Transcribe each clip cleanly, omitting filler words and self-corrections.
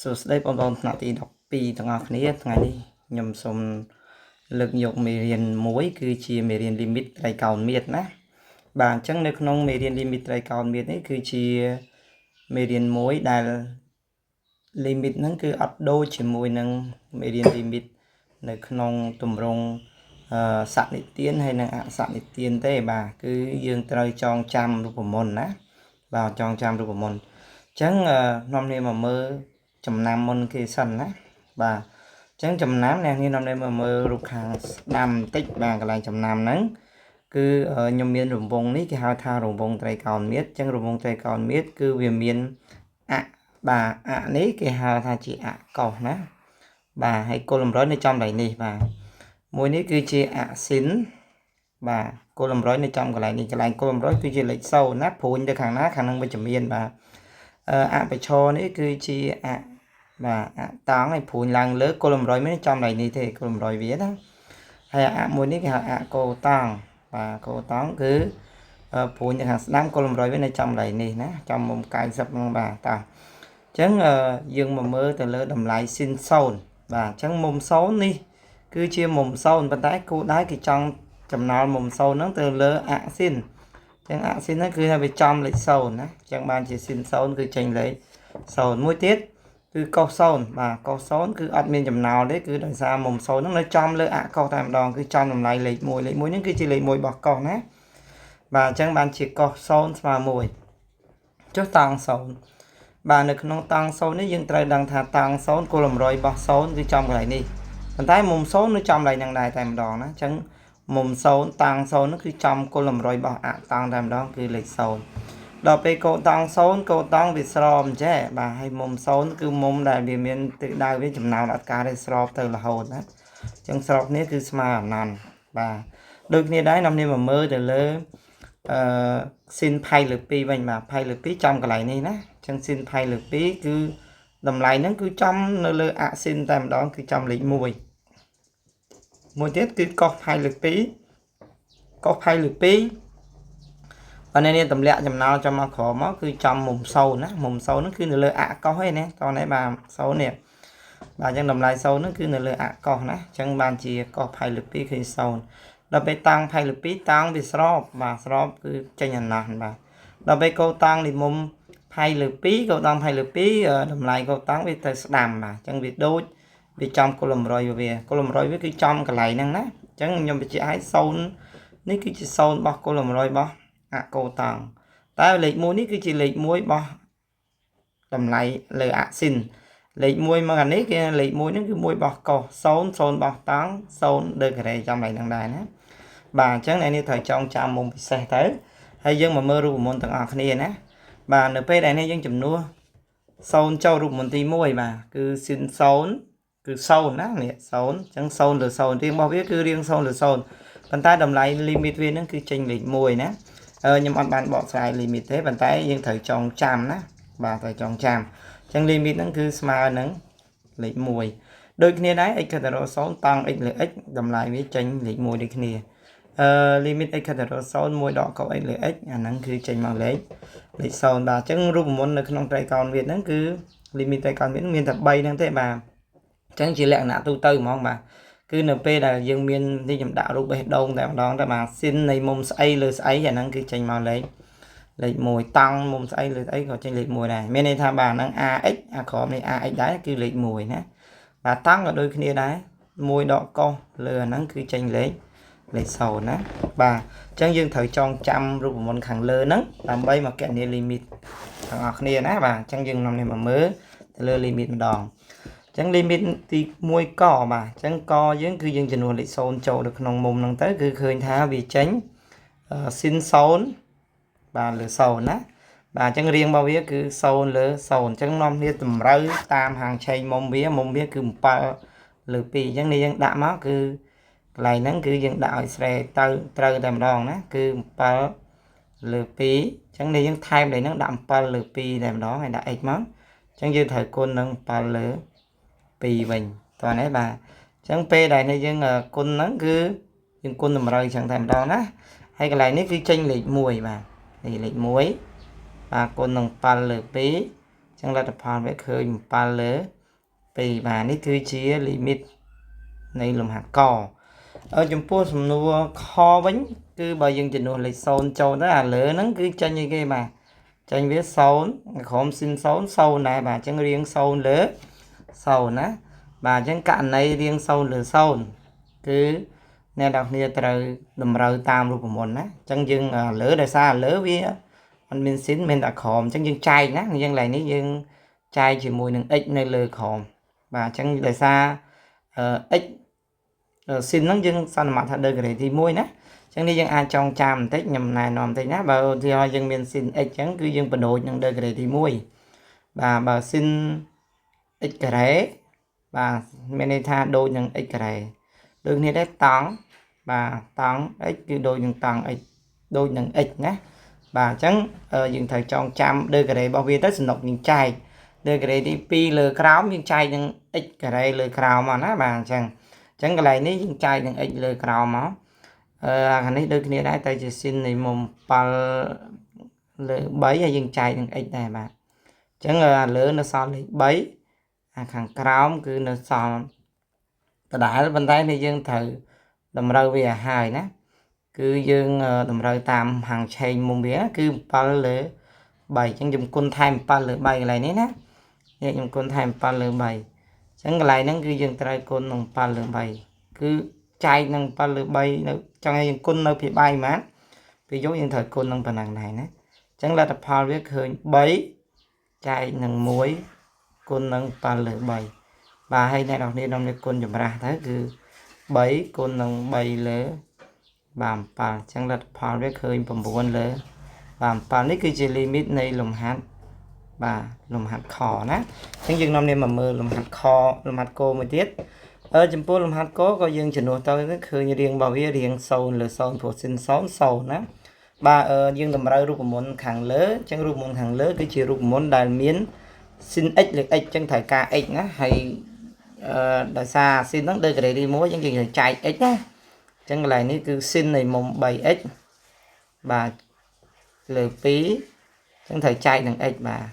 សួស្តីបងប្អូនថ្នាក់ទី12ទាំងអស់គ្នាថ្ងៃនេះខ្ញុំសូមលើកយកមេរៀនមួយគឺជាមេរៀន limit ត្រីកោណមៀតណាបាទអញ្ចឹងនៅក្នុងមេរៀន limit ត្រីកោណមៀតនេះគឺជាមេរៀនមួយដែល limit ហ្នឹងគឺអត់ដូចជាមួយនឹងមេរៀន limit នៅក្នុងទម្រង់សនិទានហើយនិងអសនិទានទេបាទគឺយើងត្រូវចងចាំរូបមន្តណាបាទចងចាំរូបមន្តអញ្ចឹងនាំគ្នាមកមើលចំណាំមុនគេសិនណាបាទអញ្ចឹងចំណាំអ្នកនាងនាំគ្នាមកមើលរូបខាងស្ដាំបន្តិចបាទកន្លែងចំណាំហ្នឹងគឺខ្ញុំមានរង្វង់នេះគេហៅថារង្វង់ត្រីកោណមៀតអញ្ចឹងរង្វង់ត្រីកោណមៀតគឺវាមានអបាទអនេះគេហៅថាជាអកោសណាបាទហើយគោល100នៅចំកន្លែងនេះបាទមួយនេះគឺជាអស៊ីនបាទគោល100នៅចំកន្លែងនេះកន្លែងគោល100គឺជាលេខ0ណាព្រួញទៅខាងណាខាងនឹងវិជ្ជមានបាទអបឆរនេះគឺជាអបាទអតង់ឲ្យព្រួញឡើងលើគោល100មានចំកន្លែងនេះទេគោល100វាណាហើយអមួយនេះគេហៅអកោតង់បាទកោតង់គឺព្រួញទៅខាងស្ដាំគោល100វានៅចំកន្លែងនេះណាចំមុំ90ហ្នឹងបាទតោះអញ្ចឹងយើងមកមើលទៅលើតម្លៃស៊ីន0បាទអញ្ចឹងមុំ0នេះគឺជាមុំ0ប៉ុន្តែគោលដៅគេចង់ចំណល់មុំ0ហ្នឹងទៅលើអស៊ីនអញ្ចឹងអស៊ីនហ្នឹងគឺថាវាចំលេខ0ណាអញ្ចឹងបានជាស៊ីន0គឺចេញលេខ0មួយទៀតគឺកុស0បាទកុស0គឺអត់មានចំណោលទេគឺដោយសារមុំ0ហ្នឹងនៅចំលើអកុសតែម្ដងគឺចំតម្លៃលេខ1លេខ1ហ្នឹងគឺជាលេខ1របស់កុសណាបាទអញ្ចឹងបានជាកុស0ស្មើ1ចុះតង់0បាទនៅក្នុងតង់0នេះយើងត្រូវដឹងថាតង់0គោល100របស់0គឺចំកន្លែងនេះប៉ុន្តែមុំ0នៅចំកន្លែងហ្នឹងដែរតែម្ដងណាអញ្ចឹងមុំ0តង់0នោះគឺចំគោល100របស់អតង់តែម្ដងគឺលេខ0ដល់ពេលកោតង់0កោតង់វាស្របអញ្ចេះបាទហើយមុំ0គឺមុំដែលវាមានទិសដៅវាចំណោមអត់ការទេស្របទៅរហូតណាអញ្ចឹងស្របគ្នាគឺស្មើអណន្តបាទដូចគ្នាដែរនាំគ្នាមកមើលទៅលើស៊ីនផៃលើ2វិញបាទផៃលើ2ចំកន្លែងនេះណាអញ្ចឹងស៊ីនផៃលើ2គឺតម្លៃហ្នឹងគឺចំនៅលើអស៊ីនតែម្ដងគឺចំលេខ1មួយទៀតគឺកុសផៃលើ2កុសផៃលើ2បើនេះទម្លាក់ចំណោលចំមកក្រោមមកគឺចំមុំ0ណាមុំ0ហ្នឹងគឺនៅលើអកុសឯណាតោះនេះបាទ0នេះបាទអញ្ចឹងតម្លៃ0ហ្នឹងគឺនៅលើអកុសណាអញ្ចឹងបានជាកុសផៃលើ2ឃើញ0ដល់ពេលតាំងផៃលើ2តាំងវាស្របបាទស្របគឺចេញអណន្តបាទដល់ពេលកោតាំងនេះមុំផៃលើ2កោតាំងផៃលើ2តម្លៃកោតាំងវាទៅស្ដាំបាទអញ្ចឹងវាដូចវាចំគោល100វាគោល100វាគឺចំកន្លែងហ្នឹងណាអញ្ចឹងខ្ញុំបញ្ជាក់ឲ្យ0នេះគឺជា0របស់គោល100របស់អកោតាំងតែលេខ1នេះគឺជាលេខ1របស់តម្លៃលើអស៊ីនលេខ1មកអានេះគេលេខ1ហ្នឹងគឺ1របស់កុស0 0របស់តាំង0ដឺការ៉េចំកន្លែងហ្នឹងដែរណាបាទអញ្ចឹងអ្នកនេះត្រូវចងចាំមុំពិសេសទៅហើយយើងមកមើលរូបមន្តទាំងអស់គ្នាណាបាទនៅពេលដែលនេះយើងចំនួន0ចូលរូបមន្តទី1បាទគឺស៊ីន0គឺ0ណានេះ0អញ្ចឹង0លើ0រៀងរបស់វាគឺរៀង0លើ0ប៉ុន្តែតម្លៃ limit វាហ្នឹងគឺចេញលេខ1ណាខ្ញុំអត់បានបកស្រាយ limit ទេប៉ុន្តែយើងត្រូវចងចាំណាបាទត្រូវចងចាំអញ្ចឹង limit ហ្នឹងគឺស្មើនឹងលេខ1ដូចគ្នាដែរ x កន្ល0តង់ x លើ x តម្លៃវាចេញលេខ1ដូចគ្នាlimit x កន្ល0 1ដកកុស x លើ x អាហ្នឹងគឺចេញមកលេខ0បាទអញ្ចឹងរូបមន្តនៅក្នុងត្រីកោណវាហ្នឹងគឺ limit ត្រីកោណវាមានតែ3ហ្នឹងទេបាទអញ្ចឹងជាលក្ខណៈទូទៅហ្មងបាទគឺនៅពេលដែលយើងមាននេះខ្ញុំដាក់រូបបេះដូងតែម្ដងតែបាទស៊ីននៃមុំស្អីលើស្អីអាហ្នឹងគឺចេញមកលេខ1តង់មុំស្អីលើស្អីក៏ចេញលេខ1ដែរមានន័យថាបាទហ្នឹង ax អាក្រោមនេះ ax ដែរគឺលេខ1ណាបាទតង់ក៏ដូចគ្នាដែរ1ដកកុសលើអាហ្នឹងគឺចេញលេខ0ណាបាទអញ្ចឹងយើងត្រូវចងចាំរូបមន្តខាងលើហ្នឹងដើម្បីមកគណនា limit ទាំងអស់គ្នាណាបាទអញ្ចឹងយើងនាំនេះមកមើលទៅលើ limit ម្ដងអញ្ចឹង limit ទី1កបាទអញ្ចឹងកយើងគឺយើងចំនួនលេខ0ចូលនៅក្នុងមុំហ្នឹងទៅគឺឃើញថាវាចេញស៊ីន0បាទលើ0ណាបាទអញ្ចឹងរៀងរបស់វាគឺ0លើ0អញ្ចឹងនាំគ្នាតម្រូវតាមហាងឆេងមុំវាគឺ7លើ2អញ្ចឹងនេះយើងដាក់មកគឺកន្លែងហ្នឹងគឺយើងដាក់ឲ្យស្រេទៅត្រូវតែម្ដងណាគឺ7លើ2អញ្ចឹងនេះយើងថែមលេខហ្នឹងដាក់7លើ2តែម្ដងហើយដាក់ x មកអញ្ចឹងយើងត្រូវគុណនឹង7លើ2វិញតោះនេះបាទអញ្ចឹងពេលដែលនេះយើងគុណហ្នឹងគឺយើងគុណតម្រូវអញ្ចឹងតែម្ដងណាហើយកន្លែងនេះគឺចេញលេខ1បាទនេះលេខ1បាទគុណនឹង7លើ2អញ្ ចឹងលទ្ធផលវាឃើញ7លើ2បាទនេះគឺជា limit នៃលំហាត់កចំពោះសំណួរខវិញគឺបើយើងចំនួនលេខ0ចូលទៅអាលើហ្នឹងគឺចេញអីគេបាទចេញវា0ក្រុមស៊ីន0 0ដែរបាទអញ្ចឹងរៀង0លើ0ណាបាទអញ្ចឹងករណីរៀង0លើ0គឺអ្នកនរគ្នាត្រូវតម្រូវតាមរូបមន្តណាអញ្ចឹងយើងលើដោយសារលើវាมันមានស៊ីនមានតែក្រមអញ្ចឹងយើងចែកណាយើងឡើងនេះយើងចែកជាមួយនឹង x នៅលើក្រមបាទអញ្ចឹងដោយសារx ស៊ីនហ្នឹងយើងសន្មតថា degree ទី1ណាអញ្ចឹងនេះយើងអាចចងចាំបន្តិចខ្ញុំណែនាំបន្តិចណាបើឧទាហរណ៍យើងមានស៊ីន x អញ្ចឹងគឺយើងបដូរនឹង degree ទី1បាទបើស៊ីន x ការ៉េបាទមានន័យថាដូចនឹង x ការ៉េដូចគ្នាដែរតង់បាទតង់ x គឺដូចនឹងតង់ x ដូចនឹង x ណាបាទអញ្ចឹងយើងត្រូវចងចាំ degree របស់វាទៅសំណុកយើងចែក degree ទី2លើក្រោមយើងចែកនឹង x ការ៉េលើក្រោមមកណាបាទអញ្ចឹងកន្លែងនេះយើងចែកនឹង x លើក្រោមមកខាងនេះដូចគ្នាដែរតែជាស៊ីននៃមុំ7លើ3ហើយយើងចែកនឹង x ដែរបាទអញ្ចឹងលើនៅសល់លេខ3ខាងក្រោមគឺនៅសល់ដដែលប៉ុន្តែនេះយើងត្រូវតម្រូវវាឲ្យហើយណាគឺយើងតម្រូវតាមហាងឆេងមុំវាគឺ7លើ3អញ្ចឹងខ្ញុំគុណថែម7លើ3កន្លែងនេះណាខ្ញុំគុណថែម7លើ3អញ្ចឹងកន្លែងហ្នឹងគឺយើងត្រូវគុណនឹង7លើ3គឺចែកនឹង7លើ3នៅចង់ឲ្យយើងគុណនៅភាគបាយហ្មងពេលយកយើងត្រូវគុណនឹងប៉ុណ្ណឹងដែរណាអញ្ចឹងលទ្ធផលវាឃើញ3ចែកនឹង1គុណនឹង7លើ3បាទហើយអ្នកនរគ្នានាំនេះគុណចម្រាស់ទៅគឺ3គុណនឹង3លើបាទ7អញ្ចឹងលទ្ធផលវាឃើញ9លើបាទ7នេះគឺជា limit នៃលំហាត់បាទលំហាត់ខណាអញ្ចឹងយើងនាំនេះមកមើលលំហាត់ខលំហាត់កមួយទៀតចំពោះលំហាត់កក៏យើងចំនួនទៅឃើញរៀងរបស់វារៀង0លើ0ព្រោះស៊ីន0 0ណាបាទយើងតម្រូវរូបមន្តខាងលើអញ្ចឹងរូបមន្តខាងលើគឺជារូបមន្តដែលមានស៊ីន x លើ x អញ្ចឹងត្រូវការ x ណាហើយដោយសារស៊ីនហ្នឹង degree ទី1អញ្ចឹងយើងចែក x ណាអញ្ចឹងកន្លែងនេះគឺស៊ីននៃមុំ 3x បាទលើ2អញ្ចឹងត្រូវចែកនឹង x បាទ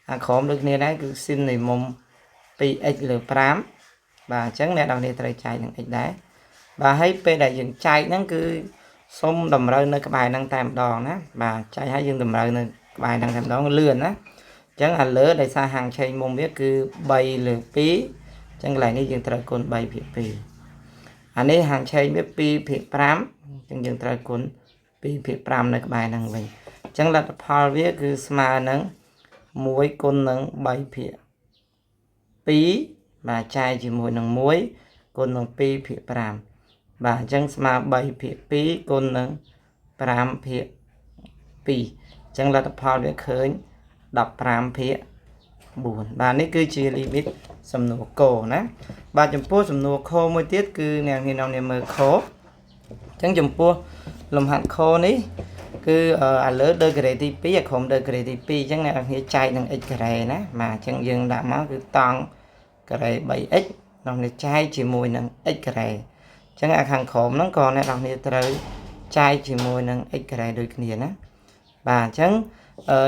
អាក្រមដូចគ្នាដែរគឺស៊ីននៃមុំ 2x លើ5បាទអញ្ចឹងអ្នកនរគ្នាត្រូវចែកនឹង x ដែរបាទហើយពេលដែលយើងចែកហ្នឹងគឺសុំតម្រូវនៅក្បែរហ្នឹងតែម្ដងណាបាទចែកឲ្យយើងតម្រូវនៅក្បែរហ្នឹងតែម្ដងលឿនណាអញ្ចឹងអាលើដោយសារហាងឆេងមុំវាគឺ3លើ2អញ្ចឹងកន្លែងនេះយើងត្រូវគុណ3ភាគ2អានេះហាងឆេងវា2ភាគ5អញ្ចឹងយើងត្រូវគុណ2ភាគ5នៅក្បែរហ្នឹងវិញអញ្ចឹងលទ្ធផលវាគឺស្មើនឹង1គុណនឹង3ភាគ2បាទចែកជាមួយនឹង1គុណនឹង2ភាគ5បាទអញ្ចឹងស្មើ3ភាគ2គុណនឹង5ភាគ2អញ្ចឹងលទ្ធផលវាឃើញ15ភាគ4បាទនេះគឺជា limit សំណួរកណាបាទចំពោះសំណួរខមួយទៀតគឺអ្នកនាងមើលខអញ្ចឹងចំពោះលំហាត់ខនេះគឺឥឡូវ degree ទី2អាក្រុម degree ទី2អញ្ចឹងអ្នកនរគ្នាចែកនឹង x ការ៉េណាបាទអញ្ចឹងយើងដាក់មកគឺតង់ការ៉េ 3x នោះនេះចែកជាមួយនឹង x ការ៉េអញ្ចឹងអាខាងក្រោមហ្នឹងក៏អ្នកនរគ្នាត្រូវចែកជាមួយនឹង x ការ៉េដូចគ្នាណាបាទអញ្ចឹង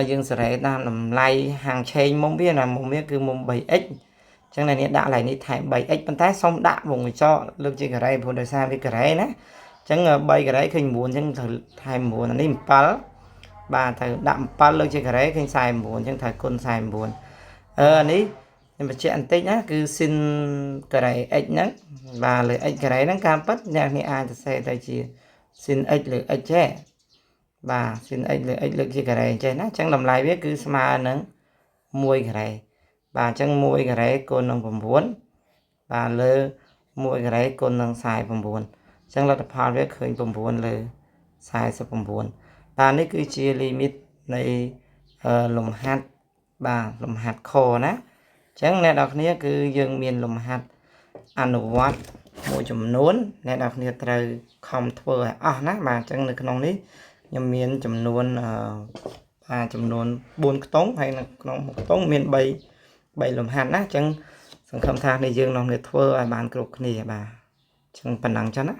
យើងសេរីតាមតម្លៃហាងឆេងមុំវាណាមុំវាគឺមុំ 3x អញ្ចឹងអ្នកនេះដាក់កន្លែងនេះថែម 3x ប៉ុន្តែសុំដាក់វងកញ្ចក់លើកជាការ៉េព្រោះដោយសារវាការ៉េណាអញ្ចឹង3ការ៉េឃើញ9អញ្ចឹងត្រូវថែម9អានេះ7បាទត្រូវដាក់7លើកជាការ៉េឃើញ49អញ្ចឹងត្រូវគុណ49អានេះខ្ញុំបញ្ជាក់បន្តិចណាគឺស៊ីនការ៉េ x ហ្នឹងបាទលើ x ការ៉េហ្នឹងការពិតអ្នកនេះអាចសរសេរទៅជាស៊ីន x លើ x ចេះបាទស៊ីន x លើ x លើកជាការ៉េចេះណាអញ្ចឹងតម្លៃវាគឺស្មើនឹង1ការ៉េបាទអញ្ចឹង1ការ៉េគុណនឹង9បាទលើ1ការ៉េគុណនឹង49អញ្ចឹងលទ្ធផលវាឃើញ9លើ49បាទនេះគឺជា limit នៃលំហាត់បាទលំហាត់ខណាអញ្ចឹងអ្នកនរគ្នាគឺយើងមានលំហាត់អនុវត្តមួយចំនួនអ្នកនរគ្នាត្រូវខំធ្វើឲ្យអស់ណាបាទអញ្ចឹងនៅក្នុងនេះខ្ញុំមានចំនួនចំនួន4ខ្ទង់ហើយនៅក្នុងមួយខ្ទង់មាន3លំហាត់ណាអញ្ចឹងសង្ឃឹមថានេះយើងនាំគ្នាធ្វើឲ្យបានគ្រប់គ្នាបាទអញ្ចឹងប៉ុណ្ណឹងចឹងណា